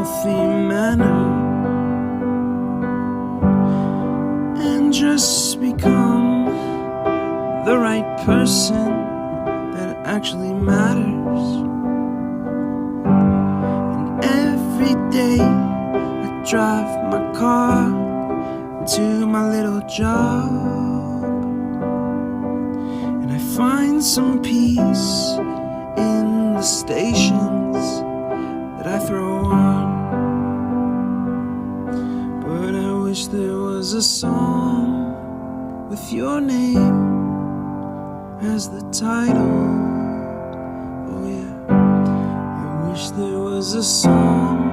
healthy manner and just become the right person that actually matters. And every day I drive my car to my little job, and I find some peace in the stations that I throw on. But I wish there was a song with your name as the title. Oh yeah, I wish there was a song